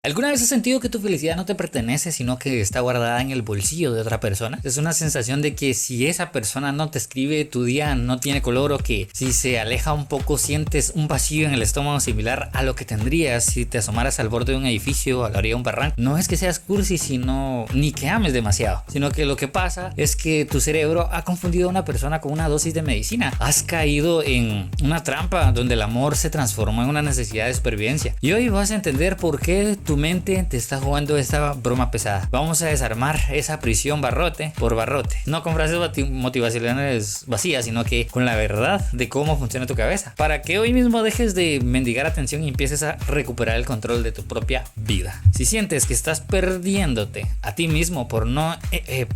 ¿Alguna vez has sentido que tu felicidad no te pertenece, sino que está guardada en el bolsillo de otra persona? Es una sensación de que si esa persona no te escribe, tu día no tiene color, o que si se aleja un poco sientes un vacío en el estómago similar a lo que tendrías si te asomaras al borde de un edificio o a la orilla de un barranco. No es que seas cursi, sino ni que ames demasiado, sino que lo que pasa es que tu cerebro ha confundido a una persona con una dosis de medicina. Has caído en una trampa donde el amor se transformó en una necesidad de supervivencia. Y hoy vas a entender por qué tu mente te está jugando esta broma pesada. Vamos a desarmar esa prisión barrote por barrote, no con frases motivacionales vacías, sino que con la verdad de cómo funciona tu cabeza, para que hoy mismo dejes de mendigar atención y empieces a recuperar el control de tu propia vida. Si sientes que estás perdiéndote a ti mismo por no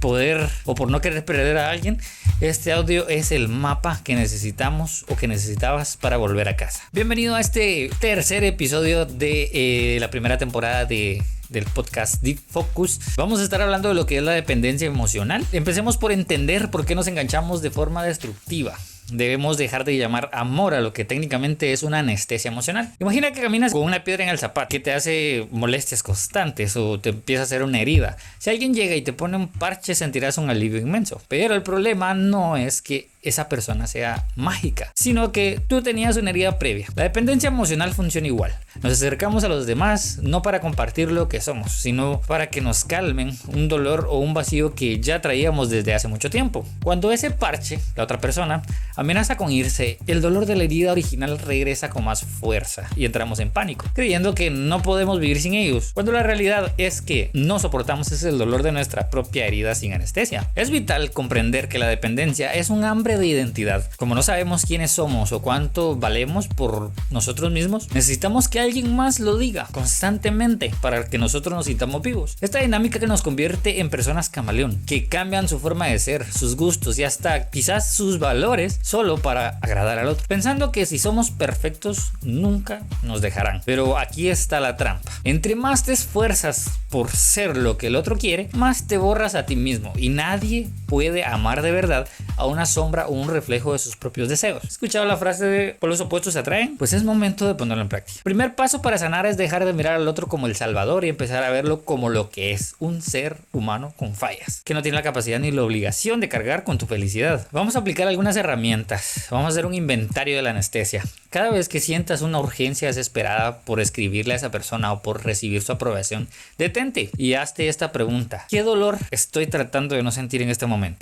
poder o por no querer perder a alguien, este audio es el mapa que necesitamos o que necesitabas para volver a casa. Bienvenido a este tercer episodio de la primera temporada del podcast Deep Focus. Vamos a estar hablando de lo que es la dependencia emocional. Empecemos por entender por qué nos enganchamos de forma destructiva. Debemos dejar de llamar amor a lo que técnicamente es una anestesia emocional. Imagina que caminas con una piedra en el zapato que te hace molestias constantes o te empieza a hacer una herida. Si alguien llega y te pone un parche, sentirás un alivio inmenso. Pero el problema no es que esa persona sea mágica, sino que tú tenías una herida previa. La dependencia emocional funciona igual. Nos acercamos a los demás no para compartir lo que somos, sino para que nos calmen un dolor o un vacío que ya traíamos desde hace mucho tiempo. Cuando ese parche, la otra persona, amenaza con irse, el dolor de la herida original regresa con más fuerza y entramos en pánico, creyendo que no podemos vivir sin ellos, cuando la realidad es que no soportamos ese dolor de nuestra propia herida sin anestesia. Es vital comprender que la dependencia es un hambre de identidad. Como no sabemos quiénes somos o cuánto valemos por nosotros mismos, necesitamos que alguien más lo diga constantemente para que nosotros nos sintamos vivos. Esta dinámica que nos convierte en personas camaleón, que cambian su forma de ser, sus gustos y hasta quizás sus valores solo para agradar al otro, pensando que si somos perfectos nunca nos dejarán. Pero aquí está la trampa. Entre más te esfuerzas por ser lo que el otro quiere, más te borras a ti mismo, y nadie puede amar de verdad a una sombra o un reflejo de sus propios deseos. ¿Has escuchado la frase de "por los opuestos se atraen"? Pues es momento de ponerlo en práctica. El primer paso para sanar es dejar de mirar al otro como el salvador y empezar a verlo como lo que es: un ser humano con fallas, que no tiene la capacidad ni la obligación de cargar con tu felicidad. Vamos a aplicar algunas herramientas. Vamos a hacer un inventario de la anestesia. Cada vez que sientas una urgencia desesperada por escribirle a esa persona o por recibir su aprobación, detente y hazte esta pregunta: ¿qué dolor estoy tratando de no sentir en este momento?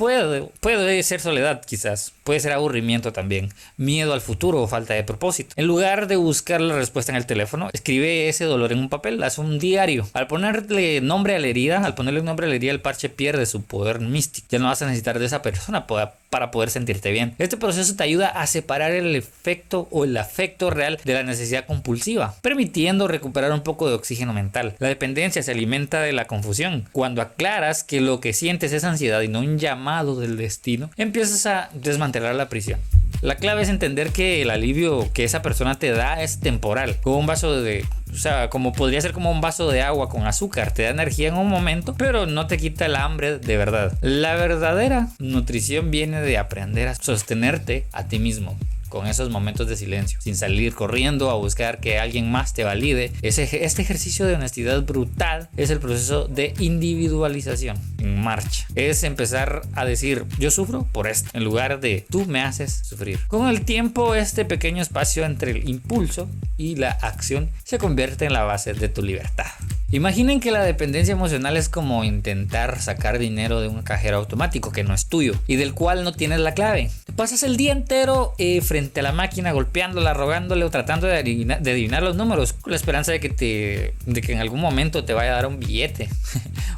Puede ser soledad, quizás. Puede ser aburrimiento también, miedo al futuro o falta de propósito. En lugar de buscar la respuesta en el teléfono, escribe ese dolor en un papel, haz un diario. Al ponerle nombre a la herida, el parche pierde su poder místico. Ya no vas a necesitar de esa persona para poder sentirte bien. Este proceso te ayuda a separar el efecto o el afecto real de la necesidad compulsiva, permitiendo recuperar un poco de oxígeno mental. La dependencia se alimenta de la confusión. Cuando aclaras que lo que sientes es ansiedad y no un llamado del destino, empiezas a desmantelar la prisión. La clave es entender que el alivio que esa persona te da es temporal, como podría ser como un vaso de agua con azúcar. Te da energía en un momento, pero no te quita el hambre de verdad. La verdadera nutrición viene de aprender a sostenerte a ti mismo con esos momentos de silencio, sin salir corriendo a buscar que alguien más te valide. Este ejercicio de honestidad brutal es el proceso de individualización en marcha. Es empezar a decir: yo sufro por esto, en lugar de tú me haces sufrir. Con el tiempo, este pequeño espacio entre el impulso y la acción se convierte en la base de tu libertad. Imaginen que la dependencia emocional es como intentar sacar dinero de un cajero automático que no es tuyo y del cual no tienes la clave. Te pasas el día entero frente a la máquina, golpeándola, rogándole o tratando de adivinar los números, con la esperanza de que en algún momento te vaya a dar un billete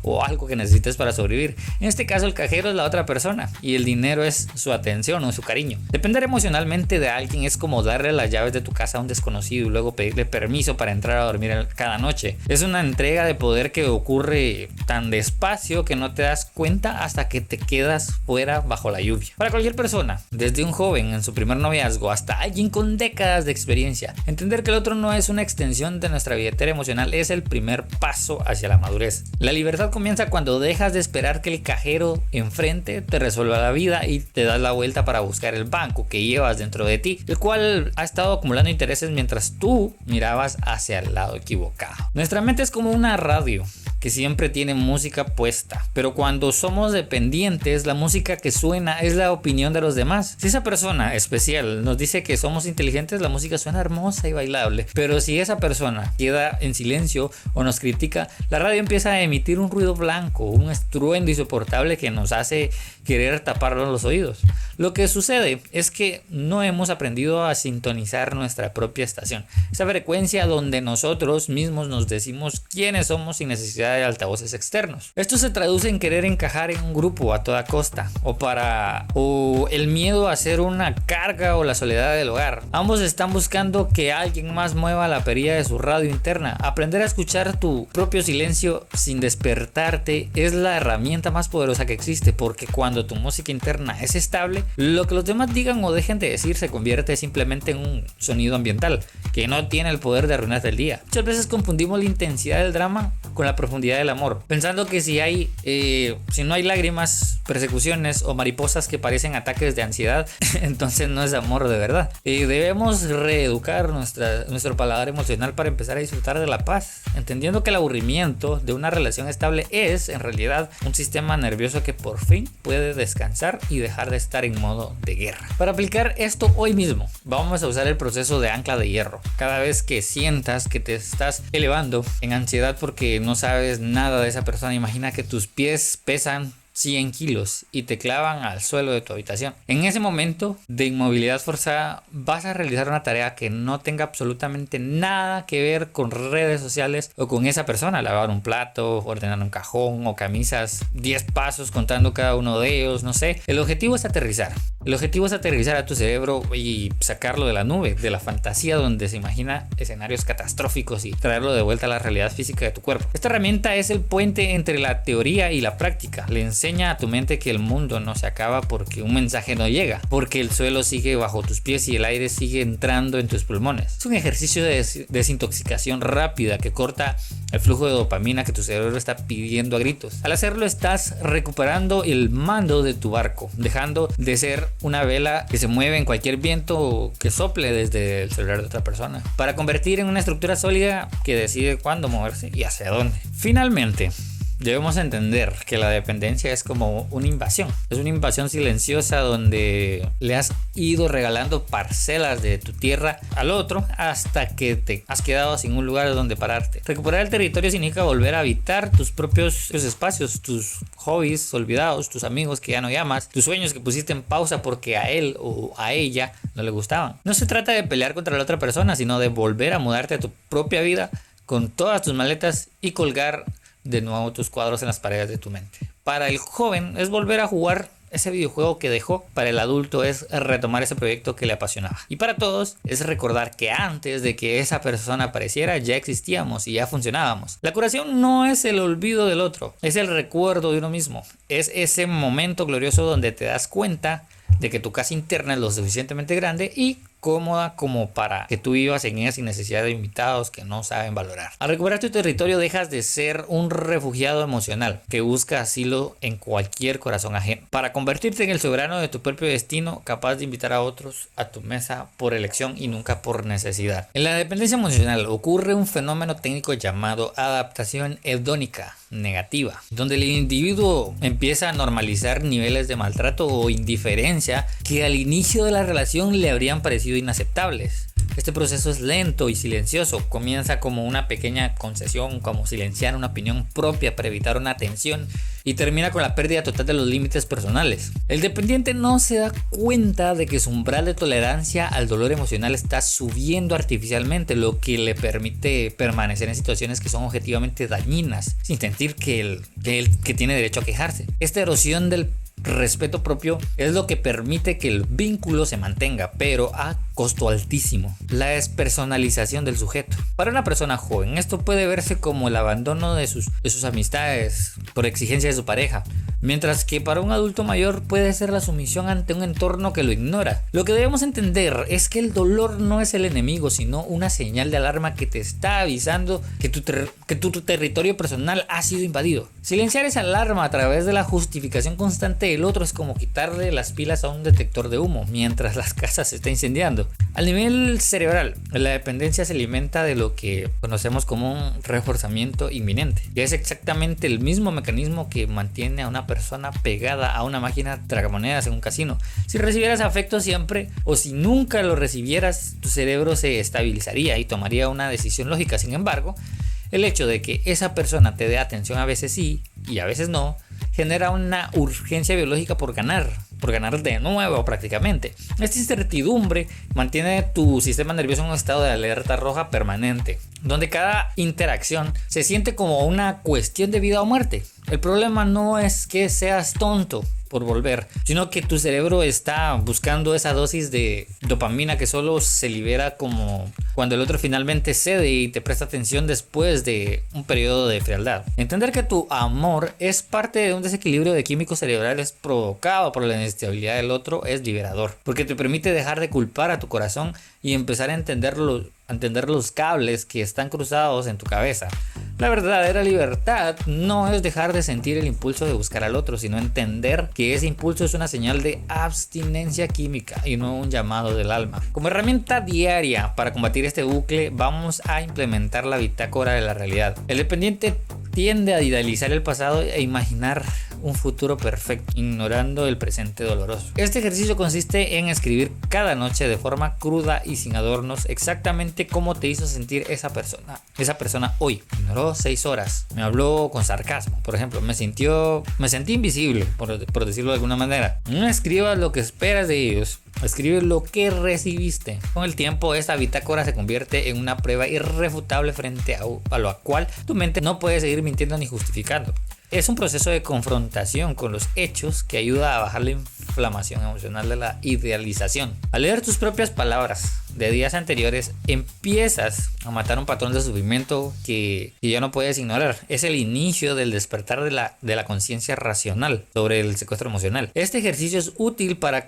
o algo que necesites para sobrevivir. En este caso, el cajero es la otra persona y el dinero es su atención o su cariño. Depender emocionalmente de alguien es como darle las llaves de tu casa a un desconocido y luego pedirle permiso para entrar a dormir cada noche. Es una entrega de poder que ocurre tan despacio que no te das cuenta hasta que te quedas fuera bajo la lluvia. Para cualquier persona, desde un joven en su primer noviazgo hasta alguien con décadas de experiencia. Entender que el otro no es una extensión de nuestra billetera emocional es el primer paso hacia la madurez. La libertad comienza cuando dejas de esperar que el cajero enfrente te resuelva la vida y te das la vuelta para buscar el banco que llevas dentro de ti, el cual ha estado acumulando intereses mientras tú mirabas hacia el lado equivocado. Nuestra mente es como una radio que siempre tiene música puesta, pero cuando somos dependientes, la música que suena es la opinión de los demás. Si esa persona especial nos dice que somos inteligentes, la música suena hermosa y bailable, pero si esa persona queda en silencio o nos critica, la radio empieza a emitir un ruido blanco, un estruendo insoportable que nos hace querer taparnos los oídos. Lo que sucede es que no hemos aprendido a sintonizar nuestra propia estación, esa frecuencia donde nosotros mismos nos decimos quiénes somos sin necesidad de altavoces externos. Esto se traduce en querer encajar en un grupo a toda costa, o el miedo a ser una carga o la soledad del hogar. Ambos están buscando que alguien más mueva la perilla de su radio interna. Aprender a escuchar tu propio silencio sin despertarte es la herramienta más poderosa que existe, porque cuando tu música interna es estable, lo que los demás digan o dejen de decir se convierte simplemente en un sonido ambiental que no tiene el poder de arruinarte el día. Muchas veces confundimos la intensidad del drama con la profundidad del amor, pensando que si no hay lágrimas, persecuciones o mariposas que parecen ataques de ansiedad, entonces no es amor de verdad. Debemos reeducar nuestro paladar emocional para empezar a disfrutar de la paz, entendiendo que el aburrimiento de una relación estable es en realidad un sistema nervioso que por fin puede descansar y dejar de estar en modo de guerra. Para aplicar esto hoy mismo, vamos a usar el proceso de ancla de hierro. Cada vez que sientas que te estás elevando en ansiedad porque no sabes nada de esa persona, imagina que tus pies pesan 100 kilos y te clavan al suelo de tu habitación. En ese momento de inmovilidad forzada vas a realizar una tarea que no tenga absolutamente nada que ver con redes sociales o con esa persona. Lavar un plato, ordenar un cajón o camisas, 10 pasos contando cada uno de ellos, no sé. El objetivo es aterrizar. El objetivo es aterrizar a tu cerebro y sacarlo de la nube, de la fantasía donde se imagina escenarios catastróficos y traerlo de vuelta a la realidad física de tu cuerpo. Esta herramienta es el puente entre la teoría y la práctica. Le enseña a tu mente que el mundo no se acaba porque un mensaje no llega, porque el suelo sigue bajo tus pies y el aire sigue entrando en tus pulmones. Es un ejercicio de desintoxicación rápida que corta el flujo de dopamina que tu cerebro está pidiendo a gritos. Al hacerlo estás recuperando el mando de tu barco, dejando de ser una vela que se mueve en cualquier viento que sople desde el celular de otra persona, para convertir en una estructura sólida que decide cuándo moverse y hacia dónde. Finalmente, debemos entender que la dependencia es como una invasión. Es una invasión silenciosa donde le has ido regalando parcelas de tu tierra al otro hasta que te has quedado sin un lugar donde pararte. Recuperar el territorio significa volver a habitar tus propios espacios, tus hobbies olvidados, tus amigos que ya no llamas, tus sueños que pusiste en pausa porque a él o a ella no le gustaban. No se trata de pelear contra la otra persona, sino de volver a mudarte a tu propia vida con todas tus maletas y colgar de nuevo tus cuadros en las paredes de tu mente. Para el joven es volver a jugar ese videojuego que dejó. Para el adulto es retomar ese proyecto que le apasionaba. Y para todos es recordar que antes de que esa persona apareciera ya existíamos y ya funcionábamos. La curación no es el olvido del otro, es el recuerdo de uno mismo. Es ese momento glorioso donde te das cuenta de que tu casa interna es lo suficientemente grande y cómoda como para que tú vivas en ella sin necesidad de invitados que no saben valorar. Al recuperar tu territorio dejas de ser un refugiado emocional que busca asilo en cualquier corazón ajeno, para convertirte en el soberano de tu propio destino, capaz de invitar a otros a tu mesa por elección y nunca por necesidad. En la dependencia emocional ocurre un fenómeno técnico llamado adaptación hedónica negativa, donde el individuo empieza a normalizar niveles de maltrato o indiferencia que al inicio de la relación le habrían parecido inaceptables. Este proceso es lento y silencioso. Comienza como una pequeña concesión, como silenciar una opinión propia para evitar una tensión, y termina con la pérdida total de los límites personales. El dependiente no se da cuenta de que su umbral de tolerancia al dolor emocional está subiendo artificialmente, lo que le permite permanecer en situaciones que son objetivamente dañinas, sin sentir que tiene derecho a quejarse. Esta erosión del respeto propio es lo que permite que el vínculo se mantenga, pero a costo altísimo: la despersonalización del sujeto. Para una persona joven, esto puede verse como el abandono de sus amistades por exigencia de su pareja, mientras que para un adulto mayor puede ser la sumisión ante un entorno que lo ignora. Lo que debemos entender es que el dolor no es el enemigo, sino una señal de alarma que te está avisando que tu territorio personal ha sido invadido. Silenciar esa alarma a través de la justificación constante del otro es como quitarle las pilas a un detector de humo mientras la casa se está incendiando. Al nivel cerebral, la dependencia se alimenta de lo que conocemos como un reforzamiento inminente, y es exactamente el mismo mecanismo que mantiene a una persona pegada a una máquina tragamonedas en un casino. Si recibieras afecto siempre, o si nunca lo recibieras, tu cerebro se estabilizaría y tomaría una decisión lógica. Sin embargo, el hecho de que esa persona te dé atención a veces sí y a veces no, genera una urgencia biológica por ganar de nuevo prácticamente. Esta incertidumbre mantiene tu sistema nervioso en un estado de alerta roja permanente, donde cada interacción se siente como una cuestión de vida o muerte. El problema no es que seas tonto por volver, sino que tu cerebro está buscando esa dosis de dopamina que solo se libera como cuando el otro finalmente cede y te presta atención después de un periodo de frialdad. Entender que tu amor es parte de un desequilibrio de químicos cerebrales provocado por la inestabilidad del otro es liberador, porque te permite dejar de culpar a tu corazón y empezar a entender los cables que están cruzados en tu cabeza. La verdadera libertad no es dejar de sentir el impulso de buscar al otro, sino entender que ese impulso es una señal de abstinencia química y no un llamado del alma. Como herramienta diaria para combatir este bucle, vamos a implementar la bitácora de la realidad. El dependiente tiende a idealizar el pasado e imaginar un futuro perfecto, ignorando el presente doloroso. Este ejercicio consiste en escribir cada noche de forma cruda y sin adornos exactamente cómo te hizo sentir esa persona hoy. Me ignoró 6 horas, me habló con sarcasmo, por ejemplo, me sentí invisible, por decirlo de alguna manera. No escribas lo que esperas de ellos, escribe lo que recibiste. Con el tiempo, esta bitácora se convierte en una prueba irrefutable frente a lo cual tu mente no puede seguir mintiendo ni justificando. Es un proceso de confrontación con los hechos que ayuda a bajar la inflamación emocional de la idealización. Al leer tus propias palabras de días anteriores, empiezas a matar un patrón de sufrimiento que ya no puedes ignorar. Es el inicio del despertar de la conciencia racional sobre el secuestro emocional. Este ejercicio es útil para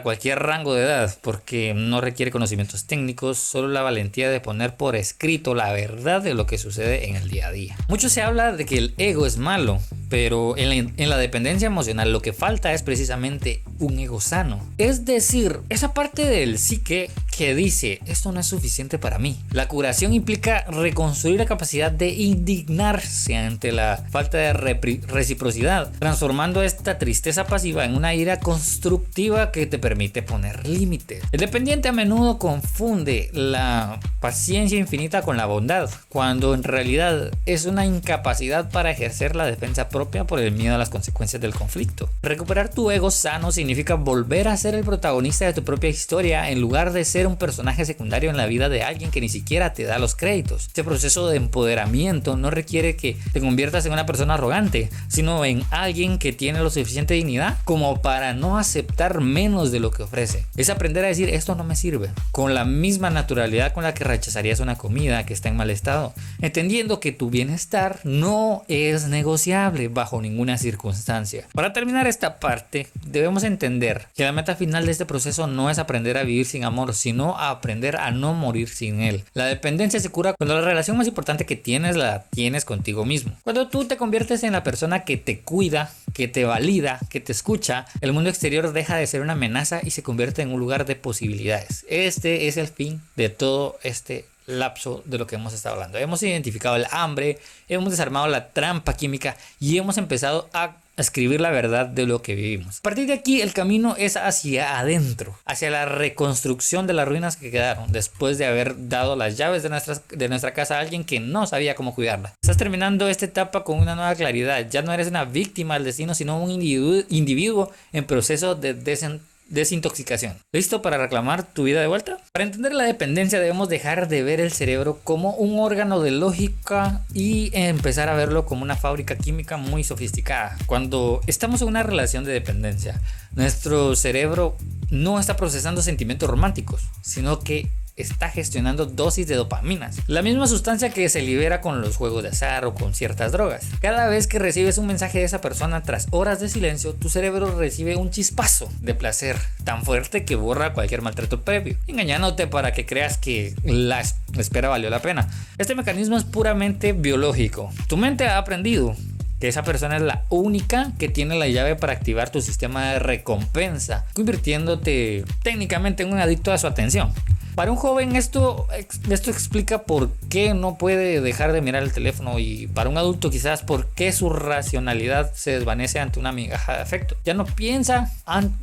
cualquier rango de edad, porque no requiere conocimientos técnicos, solo la valentía de poner por escrito la verdad de lo que sucede en el día a día. Mucho se habla de que el ego es malo, pero en la dependencia emocional lo que falta es precisamente un ego sano. Es decir, esa parte del psique que dice, esto no es suficiente para mí. La curación implica reconstruir la capacidad de indignarse ante la falta de reciprocidad, transformando esta tristeza pasiva en una ira constructiva que te permite poner límites. El dependiente a menudo confunde la paciencia infinita con la bondad, cuando en realidad es una incapacidad para ejercer la defensa propia por el miedo a las consecuencias del conflicto. Recuperar tu ego sano significa volver a ser el protagonista de tu propia historia en lugar de ser un personaje secundario en la vida de alguien que ni siquiera te da los créditos. Este proceso de empoderamiento no requiere que te conviertas en una persona arrogante, sino en alguien que tiene lo suficiente dignidad como para no aceptar menos de lo que ofrece. Es aprender a decir, esto no me sirve, con la misma naturalidad con la que rechazarías una comida que está en mal estado, entendiendo que tu bienestar no es negociable bajo ninguna circunstancia. Para terminar esta parte, debemos entender que la meta final de este proceso no es aprender a vivir sin amor, sino a aprender a no morir sin él. La dependencia se cura cuando la relación más importante que tienes la tienes contigo mismo. Cuando tú te conviertes en la persona que te cuida, que te valida, que te escucha, el mundo exterior deja de ser una amenaza y se convierte en un lugar de posibilidades. Este es el fin de todo este lapso de lo que hemos estado hablando. Hemos identificado el hambre, hemos desarmado la trampa química y hemos empezado a escribir la verdad de lo que vivimos. A partir de aquí el camino es hacia adentro, hacia la reconstrucción de las ruinas que quedaron después de haber dado las llaves de nuestra casa a alguien que no sabía cómo cuidarla. Estás terminando esta etapa con una nueva claridad. Ya no eres una víctima del destino, sino un individuo en proceso de desintoxicación. ¿Listo para reclamar tu vida de vuelta? Para entender la dependencia debemos dejar de ver el cerebro como un órgano de lógica y empezar a verlo como una fábrica química muy sofisticada. Cuando estamos en una relación de dependencia, nuestro cerebro no está procesando sentimientos románticos, sino que está gestionando dosis de dopaminas, la misma sustancia que se libera con los juegos de azar o con ciertas drogas. Cada vez que recibes un mensaje de esa persona tras horas de silencio, tu cerebro recibe un chispazo de placer tan fuerte que borra cualquier maltrato previo, engañándote para que creas que la espera valió la pena. Este mecanismo es puramente biológico. Tu mente ha aprendido que esa persona es la única que tiene la llave para activar tu sistema de recompensa, convirtiéndote técnicamente en un adicto a su atención. Para un joven esto explica por qué no puede dejar de mirar el teléfono, y para un adulto quizás por qué su racionalidad se desvanece ante una migaja de afecto. Ya no piensa,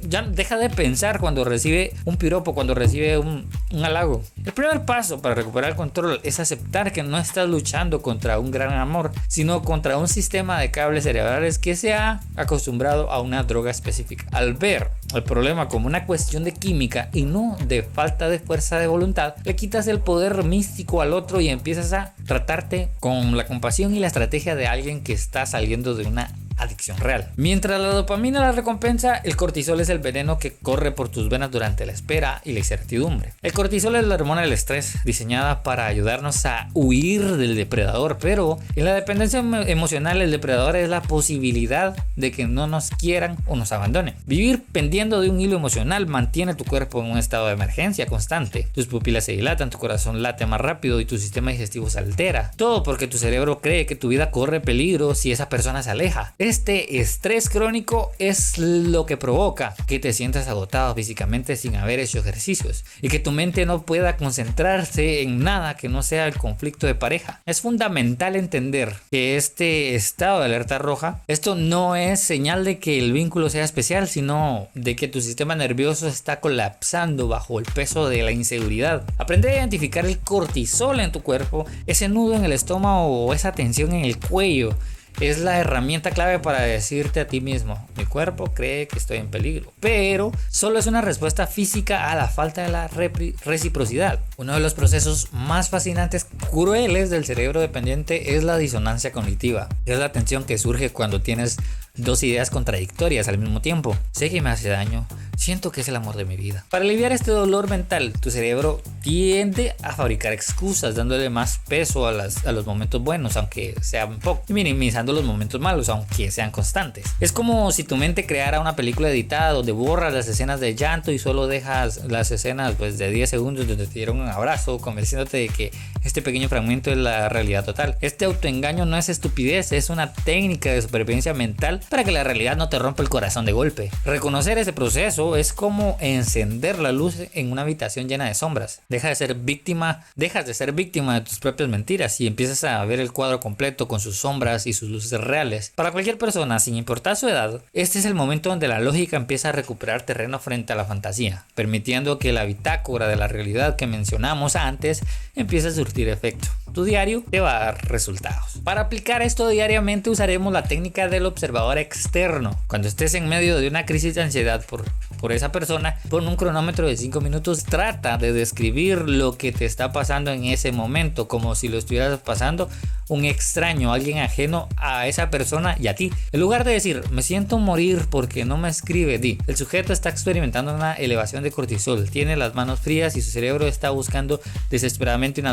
ya deja de pensar cuando recibe un piropo, cuando recibe un halago. El primer paso para recuperar el control es aceptar que no estás luchando contra un gran amor, sino contra un sistema de cables cerebrales que se ha acostumbrado a una droga específica. Al ver el problema como una cuestión de química y no de falta de fuerza de voluntad, le quitas el poder místico al otro y empiezas a tratarte con la compasión y la estrategia de alguien que está saliendo de una adicción real. Mientras la dopamina la recompensa, el cortisol es el veneno que corre por tus venas durante la espera y la incertidumbre. El cortisol es la hormona del estrés, diseñada para ayudarnos a huir del depredador, pero en la dependencia emocional el depredador es la posibilidad de que no nos quieran o nos abandonen. Vivir pendiendo de un hilo emocional mantiene tu cuerpo en un estado de emergencia constante. Tus pupilas se dilatan, tu corazón late más rápido y tu sistema digestivo se altera. Todo porque tu cerebro cree que tu vida corre peligro si esa persona se aleja. Este estrés crónico es lo que provoca que te sientas agotado físicamente sin haber hecho ejercicios y que tu mente no pueda concentrarse en nada que no sea el conflicto de pareja. Es fundamental entender que este estado de alerta roja, esto no es señal de que el vínculo sea especial, sino de que tu sistema nervioso está colapsando bajo el peso de la inseguridad. Aprende a identificar el cortisol en tu cuerpo, ese nudo en el estómago o esa tensión en el cuello. Es la herramienta clave para decirte a ti mismo: mi cuerpo cree que estoy en peligro, pero solo es una respuesta física a la falta de la reciprocidad. Uno de los procesos más fascinantes, crueles del cerebro dependiente es la disonancia cognitiva. Es la tensión que surge cuando tienes dos ideas contradictorias al mismo tiempo. Sé que me hace daño, siento que es el amor de mi vida. Para aliviar este dolor mental, tu cerebro tiende a fabricar excusas, dándole más peso a los momentos buenos, aunque sean poco, y minimizando los momentos malos, aunque sean constantes. Es como si tu mente creara una película editada donde borras las escenas de llanto y solo dejas las escenas de 10 segundos donde te dieron un abrazo, convenciéndote de que este pequeño fragmento es la realidad total. Este autoengaño no es estupidez, es una técnica de supervivencia mental para que la realidad no te rompa el corazón de golpe. Reconocer ese proceso es como encender la luz en una habitación llena de sombras. Dejas de ser víctima de tus propias mentiras y empiezas a ver el cuadro completo con sus sombras y sus luces reales. Para cualquier persona, sin importar su edad, este es el momento donde la lógica empieza a recuperar terreno frente a la fantasía, permitiendo que la bitácora de la realidad que mencionamos antes empiece a surtir efecto. Tu diario te va a dar resultados. Para aplicar esto diariamente usaremos la técnica del observador externo. Cuando estés en medio de una crisis de ansiedad por esa persona, pon un cronómetro de 5 minutos, trata de describir lo que te está pasando en ese momento, como si lo estuvieras pasando un extraño, alguien ajeno a esa persona y a ti. En lugar de decir, me siento morir porque no me escribe, di, el sujeto está experimentando una elevación de cortisol, tiene las manos frías y su cerebro está buscando desesperadamente una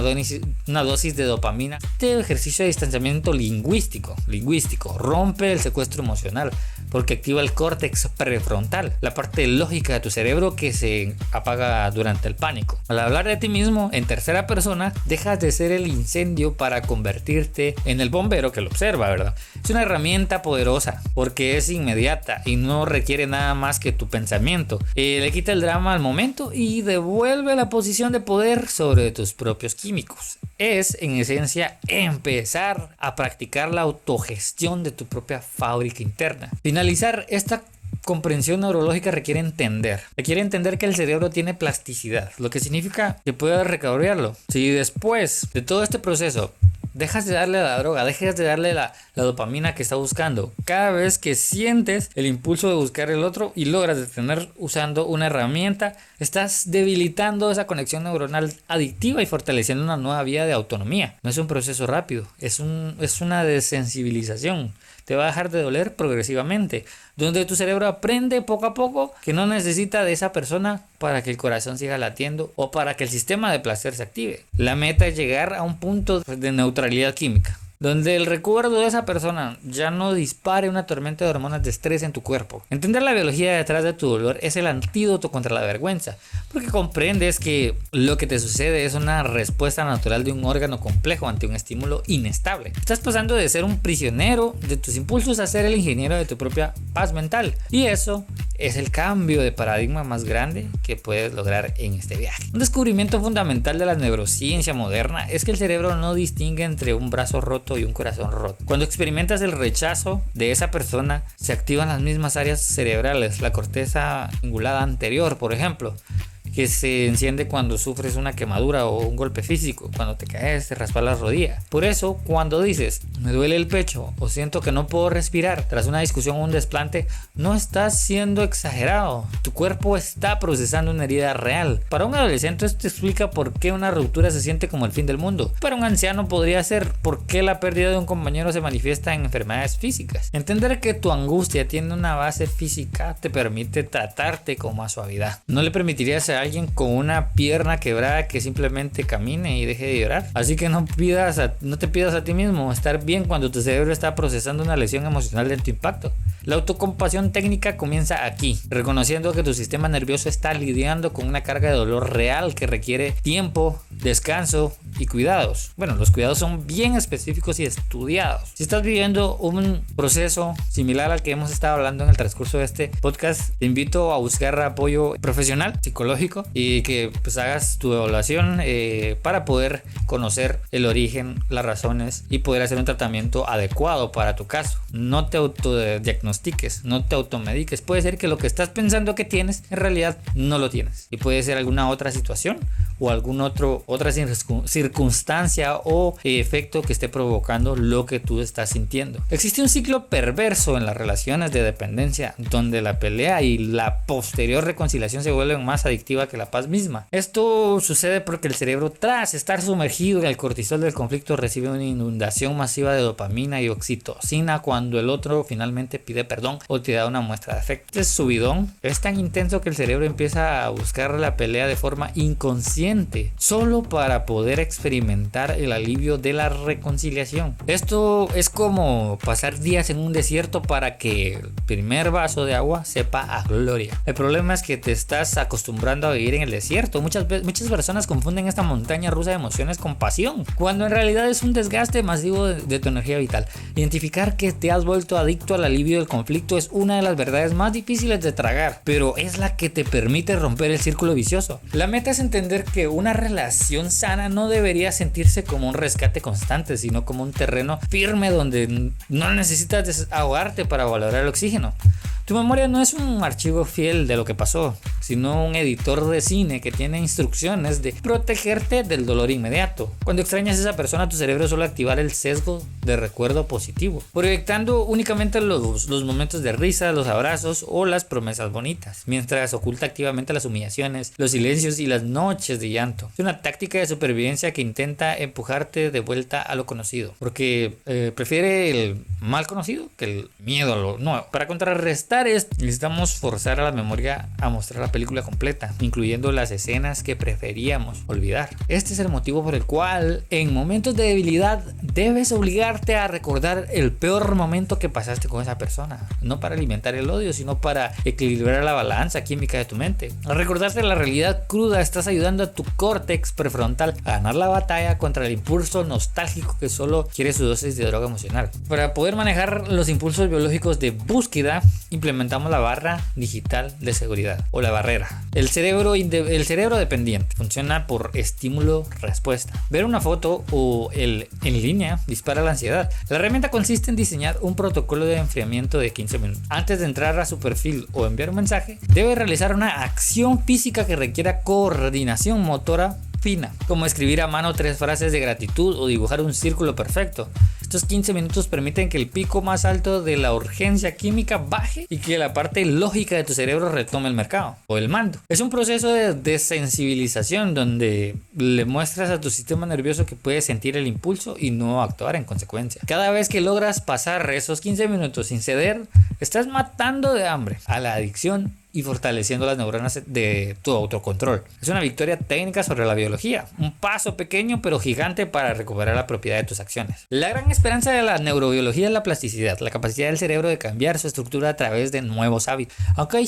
dosis de dopamina. Este ejercicio de distanciamiento lingüístico rompe el secuestro emocional porque activa el córtex prefrontal, la parte lógica de tu cerebro que se apaga durante el pánico. Al hablar de ti mismo en tercera persona, dejas de ser el incendio para convertirte en el bombero que lo observa, ¿verdad? Es una herramienta poderosa porque es inmediata y no requiere nada más que tu pensamiento. Le quita el drama al momento y devuelve la posición de poder sobre tus propios químicos. Es, en esencia, empezar a practicar la autogestión de tu propia fábrica interna. Finalizar esta comprensión neurológica requiere entender que el cerebro tiene plasticidad, lo que significa que puedes recabrearlo. Si después de todo este proceso dejas de darle a la droga, dejas de darle la dopamina que está buscando. Cada vez que sientes el impulso de buscar el otro y logras detener usando una herramienta, estás debilitando esa conexión neuronal adictiva y fortaleciendo una nueva vía de autonomía. No es un proceso rápido, es una desensibilización. Te va a dejar de doler progresivamente, donde tu cerebro aprende poco a poco que no necesita de esa persona para que el corazón siga latiendo o para que el sistema de placer se active. La meta es llegar a un punto de neutralidad química, donde el recuerdo de esa persona ya no dispare una tormenta de hormonas de estrés en tu cuerpo. Entender la biología detrás de tu dolor es el antídoto contra la vergüenza, porque comprendes que lo que te sucede es una respuesta natural de un órgano complejo ante un estímulo inestable. Estás pasando de ser un prisionero de tus impulsos a ser el ingeniero de tu propia paz mental, y eso es el cambio de paradigma más grande que puedes lograr en este viaje. Un descubrimiento fundamental de la neurociencia moderna es que el cerebro no distingue entre un brazo roto y un corazón roto. Cuando experimentas el rechazo de esa persona, se activan las mismas áreas cerebrales, la corteza cingulada anterior, por ejemplo, que se enciende cuando sufres una quemadura o un golpe físico, cuando te caes, te raspas la rodilla. Por eso, cuando dices, me duele el pecho o siento que no puedo respirar tras una discusión o un desplante, no estás siendo exagerado. Tu cuerpo está procesando una herida real. Para un adolescente esto explica por qué una ruptura se siente como el fin del mundo. Para un anciano podría ser por qué la pérdida de un compañero se manifiesta en enfermedades físicas. Entender que tu angustia tiene una base física te permite tratarte con más suavidad. No le permitirías a alguien con una pierna quebrada que simplemente camine y deje de llorar. Así que no te pidas a ti mismo estar bien cuando tu cerebro está procesando una lesión emocional de tu impacto. La autocompasión técnica comienza aquí, reconociendo que tu sistema nervioso está lidiando con una carga de dolor real que requiere tiempo, descanso y cuidados. Bueno, los cuidados son bien específicos y estudiados. Si estás viviendo un proceso similar al que hemos estado hablando en el transcurso de este podcast, te invito a buscar apoyo profesional, psicológico, y que pues hagas tu evaluación para poder conocer el origen, las razones y poder hacer un tratamiento adecuado para tu caso. No te autodiagnostiques, no te automediques. Puede ser que lo que estás pensando que tienes en realidad no lo tienes, y puede ser alguna otra situación o otra circunstancia o efecto que esté provocando lo que tú estás sintiendo. Existe un ciclo perverso en las relaciones de dependencia donde la pelea y la posterior reconciliación se vuelven más adictiva que la paz misma. Esto sucede porque el cerebro, tras estar sumergido en el cortisol del conflicto, recibe una inundación masiva de dopamina y oxitocina cuando el otro finalmente pide perdón o te da una muestra de afecto. Este subidón es tan intenso que el cerebro empieza a buscar la pelea de forma inconsciente, solo para poder experimentar el alivio de la reconciliación. Esto es como pasar días en un desierto para que el primer vaso de agua sepa a gloria. El problema es que te estás acostumbrando a vivir en el desierto. Muchas personas confunden esta montaña rusa de emociones con pasión, cuando en realidad es un desgaste masivo de tu energía vital. Identificar que te has vuelto adicto al alivio del conflicto es una de las verdades más difíciles de tragar, pero es la que te permite romper el círculo vicioso. La meta es entender que una relación sana no debería sentirse como un rescate constante, sino como un terreno firme donde no necesitas desahogarte para valorar el oxígeno. Tu memoria no es un archivo fiel de lo que pasó, sino un editor de cine que tiene instrucciones de protegerte del dolor inmediato. Cuando extrañas a esa persona, tu cerebro suele activar el sesgo de recuerdo positivo, proyectando únicamente los momentos de risa, los abrazos o las promesas bonitas, mientras oculta activamente las humillaciones, los silencios y las noches de llanto. Es una táctica de supervivencia que intenta empujarte de vuelta a lo conocido, porque prefiere el mal conocido que el miedo a lo nuevo. Para contrarrestar esto, necesitamos forzar a la memoria a mostrar la película completa, incluyendo las escenas que preferíamos olvidar. Este es el motivo por el cual en momentos de debilidad debes obligarte a recordar el peor momento que pasaste con esa persona, no para alimentar el odio, sino para equilibrar la balanza química de tu mente. Al recordarte la realidad cruda, estás ayudando a tu córtex prefrontal a ganar la batalla contra el impulso nostálgico que solo quiere su dosis de droga emocional. Para poder manejar los impulsos biológicos de búsqueda, implementamos la barra digital de seguridad o la barrera. El cerebro dependiente funciona por estímulo-respuesta. Ver una foto o en línea dispara la ansiedad. La herramienta consiste en diseñar un protocolo de enfriamiento de 15 minutos. Antes de entrar a su perfil o enviar un mensaje, debe realizar una acción física que requiera coordinación motora fina, como escribir a mano 3 frases de gratitud o dibujar un círculo perfecto. Estos 15 minutos permiten que el pico más alto de la urgencia química baje y que la parte lógica de tu cerebro retome el mercado o el mando. Es un proceso de desensibilización donde le muestras a tu sistema nervioso que puedes sentir el impulso y no actuar en consecuencia. Cada vez que logras pasar esos 15 minutos sin ceder, estás matando de hambre a la adicción y fortaleciendo las neuronas de tu autocontrol. Es una victoria técnica sobre la biología, un paso pequeño pero gigante para recuperar la propiedad de tus acciones. La gran esperanza de la neurobiología es la plasticidad, la capacidad del cerebro de cambiar su estructura a través de nuevos hábitos. Aunque hoy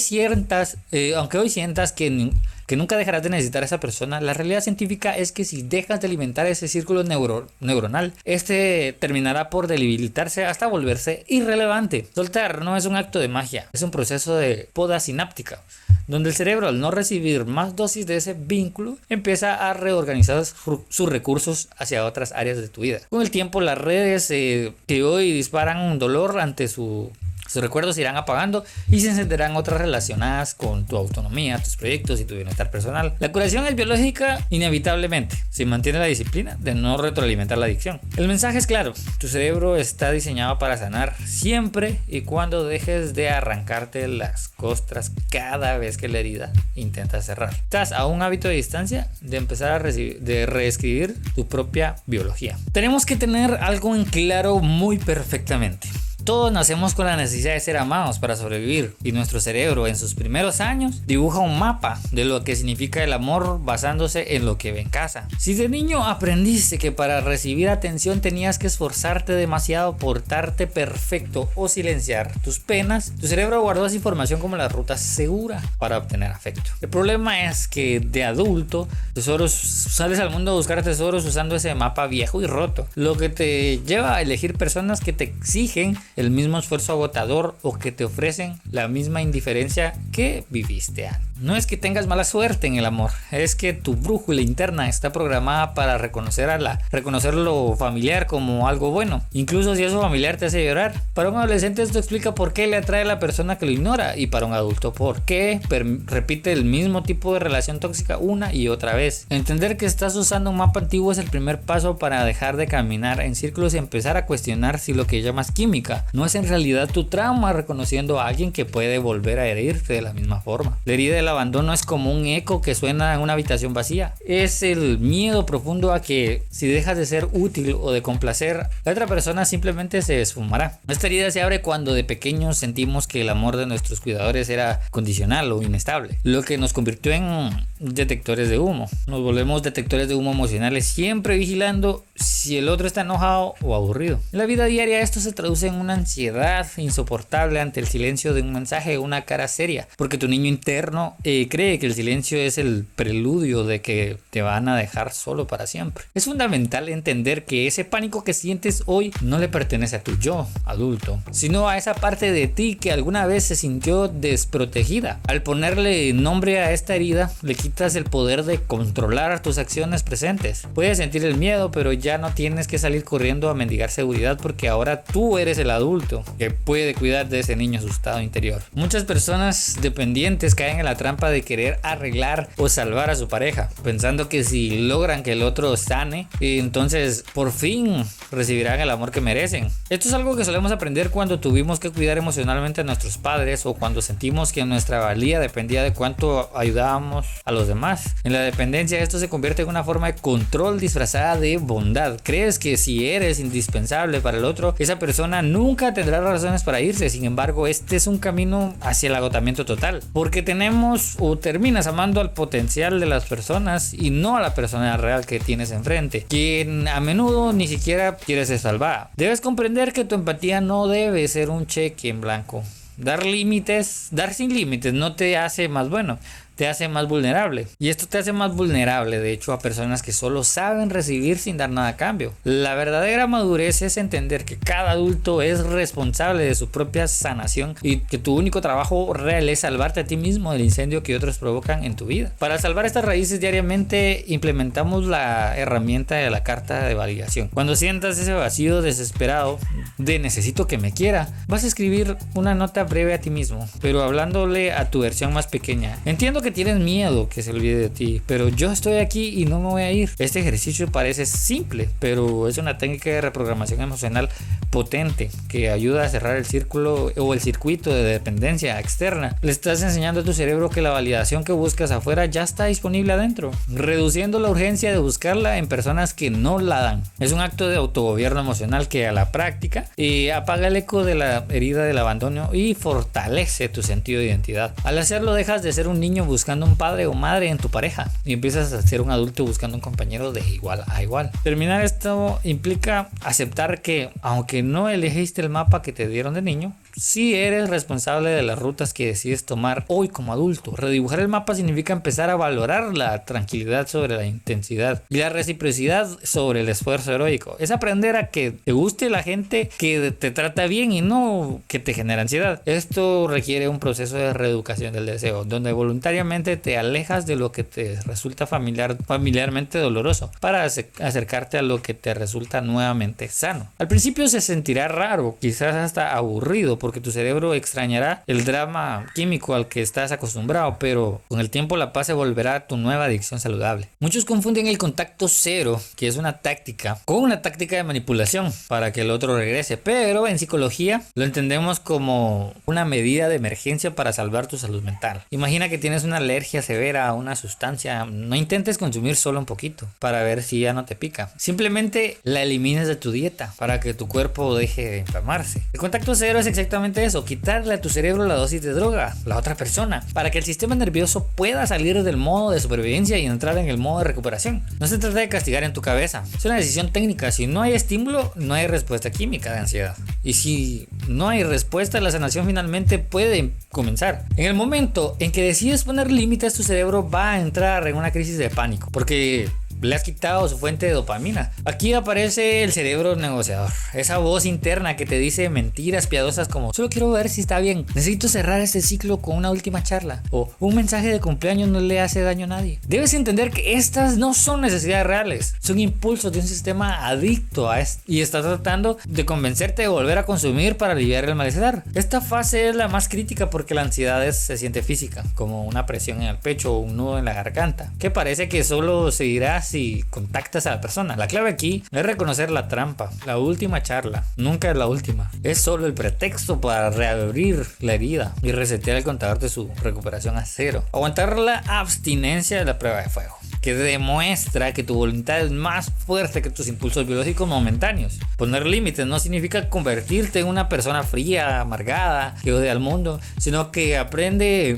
sientas que nunca dejarás de necesitar a esa persona, la realidad científica es que si dejas de alimentar ese círculo neuronal, este terminará por debilitarse hasta volverse irrelevante. Soltar no es un acto de magia, es un proceso de poda sináptica, donde el cerebro, al no recibir más dosis de ese vínculo, empieza a reorganizar sus recursos hacia otras áreas de tu vida. Con el tiempo, las redes que hoy disparan dolor ante sus recuerdos se irán apagando y se encenderán otras relacionadas con tu autonomía, tus proyectos y tu bienestar personal. La curación es biológica inevitablemente, si mantiene la disciplina de no retroalimentar la adicción. El mensaje es claro, tu cerebro está diseñado para sanar siempre y cuando dejes de arrancarte las costras cada vez que la herida intenta cerrar. Estás a un hábito de distancia de empezar a reescribir tu propia biología. Tenemos que tener algo en claro muy perfectamente. Todos nacemos con la necesidad de ser amados para sobrevivir y nuestro cerebro en sus primeros años dibuja un mapa de lo que significa el amor basándose en lo que ve en casa. Si de niño aprendiste que para recibir atención tenías que esforzarte demasiado, portarte perfecto o silenciar tus penas, tu cerebro guardó esa información como la ruta segura para obtener afecto. El problema es que de adulto sales al mundo a buscar tesoros usando ese mapa viejo y roto, lo que te lleva a elegir personas que te exigen el mismo esfuerzo agotador o que te ofrecen la misma indiferencia que viviste antes. No es que tengas mala suerte en el amor, es que tu brújula interna está programada para reconocer lo familiar como algo bueno, incluso si eso familiar te hace llorar. Para un adolescente esto explica por qué le atrae a la persona que lo ignora, y para un adulto por qué repite el mismo tipo de relación tóxica una y otra vez. Entender que estás usando un mapa antiguo es el primer paso para dejar de caminar en círculos y empezar a cuestionar si lo que llamas química no es en realidad tu trauma, reconociendo a alguien que puede volver a herirte de la misma forma. La herida del abandono es como un eco que suena en una habitación vacía. Es el miedo profundo a que si dejas de ser útil o de complacer, la otra persona simplemente se esfumará. Esta herida se abre cuando de pequeños sentimos que el amor de nuestros cuidadores era condicional o inestable, lo que nos convirtió en detectores de humo. Nos volvemos detectores de humo emocionales, siempre vigilando si el otro está enojado o aburrido. En la vida diaria esto se traduce en una ansiedad insoportable ante el silencio de un mensaje o una cara seria, porque tu niño interno cree que el silencio es el preludio de que te van a dejar solo para siempre. Es fundamental entender que ese pánico que sientes hoy no le pertenece a tu yo adulto, sino a esa parte de ti que alguna vez se sintió desprotegida. Al ponerle nombre a esta herida, le quitas el poder de controlar tus acciones presentes. Puedes sentir el miedo, pero ya no tienes que salir corriendo a mendigar seguridad, porque ahora tú eres el adulto que puede cuidar de ese niño asustado interior. Muchas personas dependientes caen en la trampa de querer arreglar o salvar a su pareja, pensando que si logran que el otro sane, entonces por fin recibirán el amor que merecen. Esto es algo que solemos aprender cuando tuvimos que cuidar emocionalmente a nuestros padres, o cuando sentimos que nuestra valía dependía de cuánto ayudábamos a los demás. En la dependencia esto se convierte en una forma de control disfrazada de bondad. Crees que si eres indispensable para el otro, esa persona nunca tendrá razones para irse. Sin embargo, este es un camino hacia el agotamiento total, porque terminas amando al potencial de las personas y no a la persona real que tienes enfrente, quien a menudo ni siquiera quiere ser salvada. Debes comprender que tu empatía no debe ser un cheque en blanco. Dar sin límites no te hace más bueno, te hace más vulnerable. Y esto te hace más vulnerable, de hecho, a personas que solo saben recibir sin dar nada a cambio. La verdadera madurez es entender que cada adulto es responsable de su propia sanación y que tu único trabajo real es salvarte a ti mismo del incendio que otros provocan en tu vida. Para salvar estas raíces diariamente implementamos la herramienta de la carta de validación. Cuando sientas ese vacío desesperado de necesito que me quiera, vas a escribir una nota breve a ti mismo, pero hablándole a tu versión más pequeña. Entiendo que que tienes miedo que se olvide de ti, pero yo estoy aquí y no me voy a ir. Este ejercicio parece simple, pero es una técnica de reprogramación emocional potente que ayuda a cerrar el círculo o el circuito de dependencia externa. Le estás enseñando a tu cerebro que la validación que buscas afuera ya está disponible adentro, reduciendo la urgencia de buscarla en personas que no la dan. Es un acto de autogobierno emocional que a la práctica apaga el eco de la herida del abandono y fortalece tu sentido de identidad. Al hacerlo dejas de ser un niño buscando un padre o madre en tu pareja y empiezas a ser un adulto buscando un compañero de igual a igual. Terminar esto implica aceptar que aunque no elegiste el mapa que te dieron de niño, sí eres responsable de las rutas que decides tomar hoy como adulto. Redibujar el mapa significa empezar a valorar la tranquilidad sobre la intensidad y la reciprocidad sobre el esfuerzo heroico. Es aprender a que te guste la gente que te trata bien y no que te genera ansiedad. Esto requiere un proceso de reeducación del deseo, donde voluntariamente te alejas de lo que te resulta familiarmente doloroso para acercarte a lo que te resulta nuevamente sano. Al principio se sentirá raro, quizás hasta aburrido, porque tu cerebro extrañará el drama químico al que estás acostumbrado, pero con el tiempo la paz se volverá tu nueva adicción saludable. Muchos confunden el contacto cero, que es una táctica, con una táctica de manipulación para que el otro regrese, pero en psicología lo entendemos como una medida de emergencia para salvar tu salud mental. Imagina que tienes una alergia severa a una sustancia, no intentes consumir solo un poquito para ver si ya no te pica. Simplemente la elimines de tu dieta para que tu cuerpo deje de enfermarse. El contacto cero es exactamente eso, quitarle a tu cerebro la dosis de droga, la otra persona, para que el sistema nervioso pueda salir del modo de supervivencia y entrar en el modo de recuperación. No se trata de castigar en tu cabeza, es una decisión técnica. Si no hay estímulo, no hay respuesta química de ansiedad. Y si no hay respuesta, la sanación finalmente puede comenzar. En el momento en que decides poner límites, tu cerebro va a entrar en una crisis de pánico, porque le has quitado su fuente de dopamina. Aquí aparece el cerebro negociador, esa voz interna que te dice mentiras piadosas como: solo quiero ver si está bien, necesito cerrar este ciclo con una última charla, o un mensaje de cumpleaños no le hace daño a nadie. Debes entender que estas no son necesidades reales, son impulsos de un sistema adicto a esto y está tratando de convencerte de volver a consumir para aliviar el malestar. Esta fase es la más crítica porque la ansiedad se siente física, como una presión en el pecho o un nudo en la garganta, que parece que solo se irá si contactas a la persona. La clave aquí es reconocer la trampa. La última charla nunca es la última, es solo el pretexto para reabrir la herida y resetear el contador de su recuperación a cero. Aguantar la abstinencia de la prueba de fuego, que demuestra que tu voluntad es más fuerte que tus impulsos biológicos momentáneos. Poner límites no significa convertirte en una persona fría, amargada, que odia al mundo, sino que aprender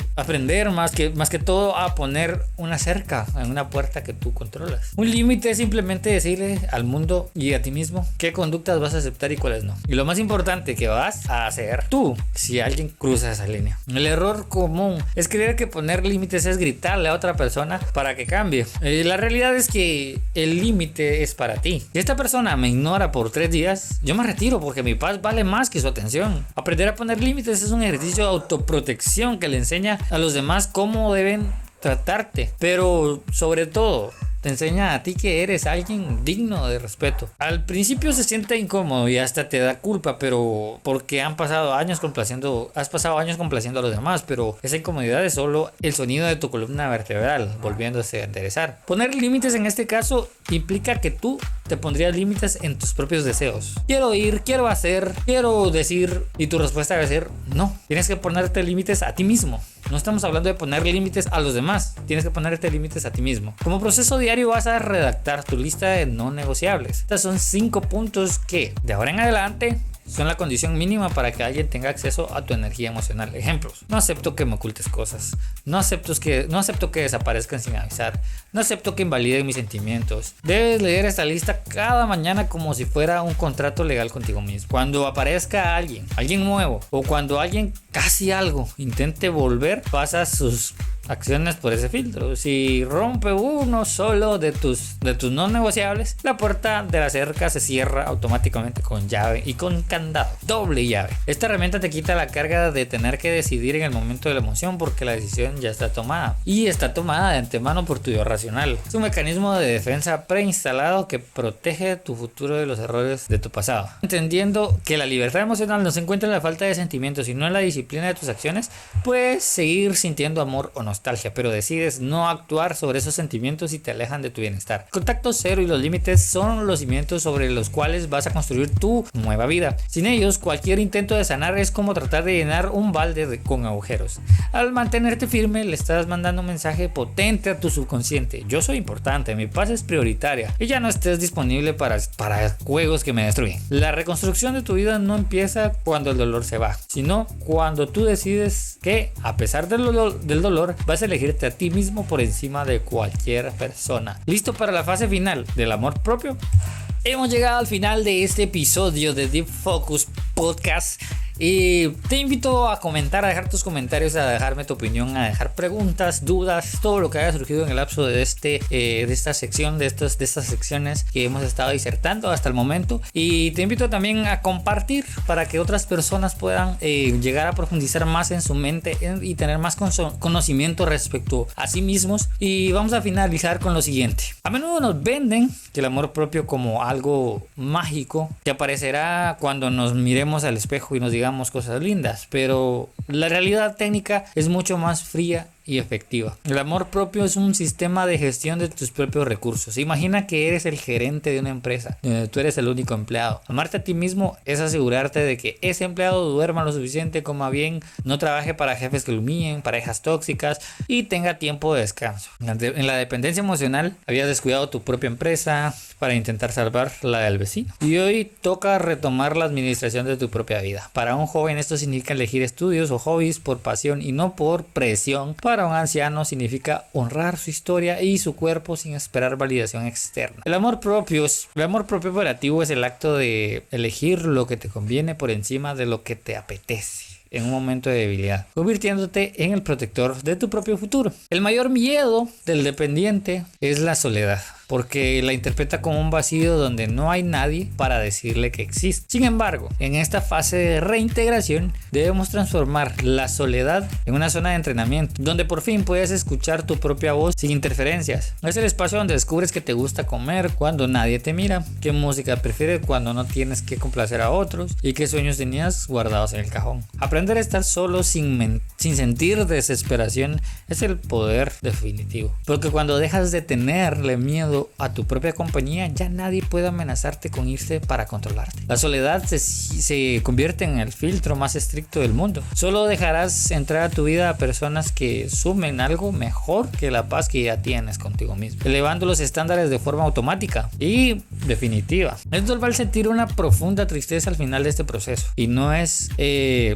más que todo a poner una cerca en una puerta que tú controlas. Un límite es simplemente decirle al mundo y a ti mismo qué conductas vas a aceptar y cuáles no. Y lo más importante que vas a hacer tú si alguien cruza esa línea. El error común es creer que poner límites es gritarle a otra persona para que cambie. La realidad es que el límite es para ti. Si esta persona me ignora por 3 días, yo me retiro porque mi paz vale más que su atención. Aprender a poner límites es un ejercicio de autoprotección que le enseña a los demás cómo deben tratarte, pero sobre todo te enseña a ti que eres alguien digno de respeto. Al principio se siente incómodo y hasta te da culpa, pero porque has pasado años complaciendo a los demás, pero esa incomodidad es solo el sonido de tu columna vertebral volviéndose a enderezar. Poner límites en este caso implica que tú te pondrías límites en tus propios deseos. Quiero ir, quiero hacer, quiero decir, y tu respuesta debe ser no. Tienes que ponerte límites a ti mismo. No estamos hablando de poner límites a los demás, tienes que ponerte límites a ti mismo. Como proceso diario vas a redactar tu lista de no negociables. Estas son 5 puntos que de ahora en adelante son la condición mínima para que alguien tenga acceso a tu energía emocional. Ejemplos: no acepto que me ocultes cosas, no acepto que desaparezcan sin avisar, no acepto que invaliden mis sentimientos. Debes leer esta lista cada mañana como si fuera un contrato legal contigo mismo. Cuando aparezca alguien nuevo, o cuando alguien algo intente volver, pasa sus acciones por ese filtro. Si rompe uno solo de tus no negociables, la puerta de la cerca se cierra automáticamente con llave y con candado, doble llave. Esta herramienta te quita la carga de tener que decidir en el momento de la emoción, porque la decisión ya está tomada, y está tomada de antemano por tu yo racional. Es un mecanismo de defensa preinstalado que protege tu futuro de los errores de tu pasado. Entendiendo que la libertad emocional no se encuentra en la falta de sentimientos, sino en la disciplina de tus acciones, puedes seguir sintiendo amor o no. nostalgia, pero decides no actuar sobre esos sentimientos y te alejan de tu bienestar. Contacto cero y los límites son los cimientos sobre los cuales vas a construir tu nueva vida. Sin ellos, cualquier intento de sanar es como tratar de llenar un balde con agujeros. Al mantenerte firme, le estás mandando un mensaje potente a tu subconsciente: yo soy importante, mi paz es prioritaria, y ya no estés disponible para juegos que me destruyen. La reconstrucción de tu vida no empieza cuando el dolor se va, sino cuando tú decides que, a pesar del dolor, vas a elegirte a ti mismo por encima de cualquier persona. ¿Listo para la fase final del amor propio? Hemos llegado al final de este episodio de Deep Focus Podcast. Y te invito a comentar, a dejar tus comentarios, a dejarme tu opinión, a dejar preguntas, dudas, todo lo que haya surgido en el lapso de esta sección, de estas secciones que hemos estado disertando hasta el momento. Y te invito también a compartir para que otras personas puedan llegar a profundizar más en su mente y tener más conocimiento respecto a sí mismos. Y vamos a finalizar con lo siguiente: a menudo nos venden el amor propio como algo mágico que aparecerá cuando nos miremos al espejo y nos digamos cosas lindas, pero la realidad técnica es mucho más fría y efectiva. El amor propio es un sistema de gestión de tus propios recursos. Imagina que eres el gerente de una empresa donde tú eres el único empleado. Amarte a ti mismo es asegurarte de que ese empleado duerma lo suficiente, coma bien, no trabaje para jefes que lo humillen, parejas tóxicas y tenga tiempo de descanso. En la dependencia emocional habías descuidado tu propia empresa para intentar salvar la del vecino, y hoy toca retomar la administración de tu propia vida. Para un joven esto significa elegir estudios o hobbies por pasión y no por presión. Para un anciano significa honrar su historia y su cuerpo sin esperar validación externa. El amor propio operativo es el acto de elegir lo que te conviene por encima de lo que te apetece en un momento de debilidad, convirtiéndote en el protector de tu propio futuro. El mayor miedo del dependiente es la soledad, porque la interpreta como un vacío donde no hay nadie para decirle que existe. Sin embargo, en esta fase de reintegración debemos transformar la soledad en una zona de entrenamiento, donde por fin puedes escuchar tu propia voz sin interferencias. Es el espacio donde descubres que te gusta comer cuando nadie te mira, qué música prefieres cuando no tienes que complacer a otros y qué sueños tenías guardados en el cajón. Aprender a estar solo sin sentir desesperación es el poder definitivo, porque cuando dejas de tenerle miedo a tu propia compañía, ya nadie puede amenazarte con irse para controlarte. La soledad se convierte en el filtro más estricto del mundo. Solo dejarás entrar a tu vida a personas que sumen algo mejor que la paz que ya tienes contigo mismo, elevando los estándares de forma automática y definitiva. Es normal sentir una profunda tristeza al final de este proceso, y no es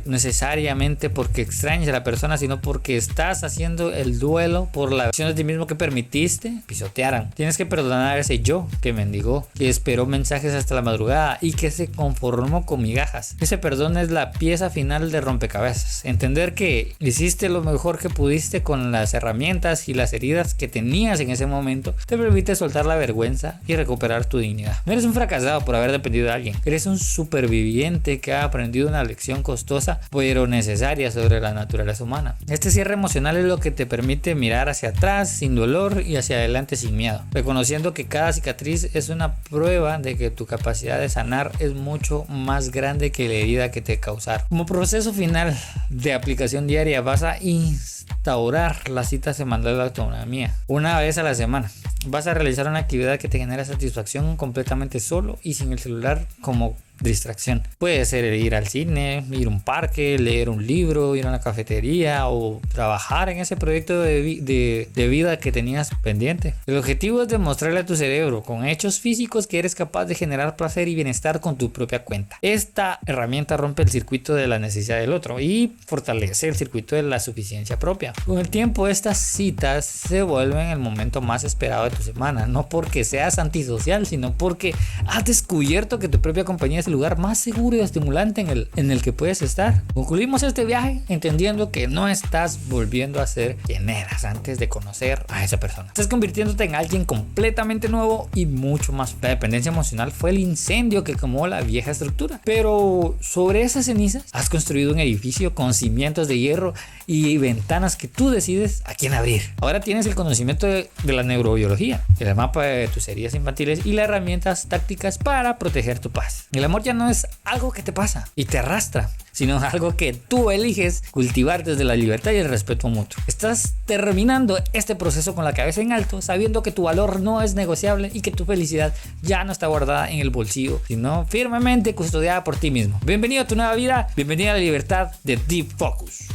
necesariamente porque extrañes a la persona, sino porque estás haciendo el duelo por la versión de ti mismo que permitiste pisotearan. Tienes que perdonar a ese yo que mendigó, que esperó mensajes hasta la madrugada y que se conformó con migajas. Ese perdón es la pieza final de rompecabezas. Entender que hiciste lo mejor que pudiste con las herramientas y las heridas que tenías en ese momento te permite soltar la vergüenza y recuperar tu dignidad. No eres un fracasado por haber dependido de alguien. Eres un superviviente que ha aprendido una lección costosa pero necesaria sobre la naturaleza humana. Este cierre emocional es lo que te permite mirar hacia atrás sin dolor y hacia adelante sin miedo, reconociendo que cada cicatriz es una prueba de que tu capacidad de sanar es mucho más grande que la herida que te causaron. Como proceso final de aplicación diaria, vas a instaurar la cita semanal de la autonomía una vez a la semana. Vas a realizar una actividad que te genera satisfacción completamente solo y sin el celular como distracción. Puede ser ir al cine, ir a un parque, leer un libro, ir a una cafetería o trabajar en ese proyecto de vida que tenías pendiente. El objetivo es demostrarle a tu cerebro con hechos físicos que eres capaz de generar placer y bienestar con tu propia cuenta. Esta herramienta rompe el circuito de la necesidad del otro y fortalece el circuito de la suficiencia propia. Con el tiempo, estas citas se vuelven el momento más esperado de tu semana, no porque seas antisocial, sino porque has descubierto que tu propia compañía es el lugar más seguro y estimulante en el que puedes estar. Concluimos este viaje entendiendo que no estás volviendo a ser quien eras antes de conocer a esa persona. Estás convirtiéndote en alguien completamente nuevo y mucho más. La dependencia emocional fue el incendio que quemó la vieja estructura, pero sobre esas cenizas has construido un edificio con cimientos de hierro y ventanas que tú decides a quién abrir. Ahora tienes el conocimiento de la neurobiología, el mapa de tus heridas infantiles y las herramientas tácticas para proteger tu paz. El amor amor ya no es algo que te pasa y te arrastra, sino algo que tú eliges cultivar desde la libertad y el respeto mutuo. Estás terminando este proceso con la cabeza en alto, sabiendo que tu valor no es negociable y que tu felicidad ya no está guardada en el bolsillo, sino firmemente custodiada por ti mismo. Bienvenido a tu nueva vida, bienvenido a la libertad de Deep Focus.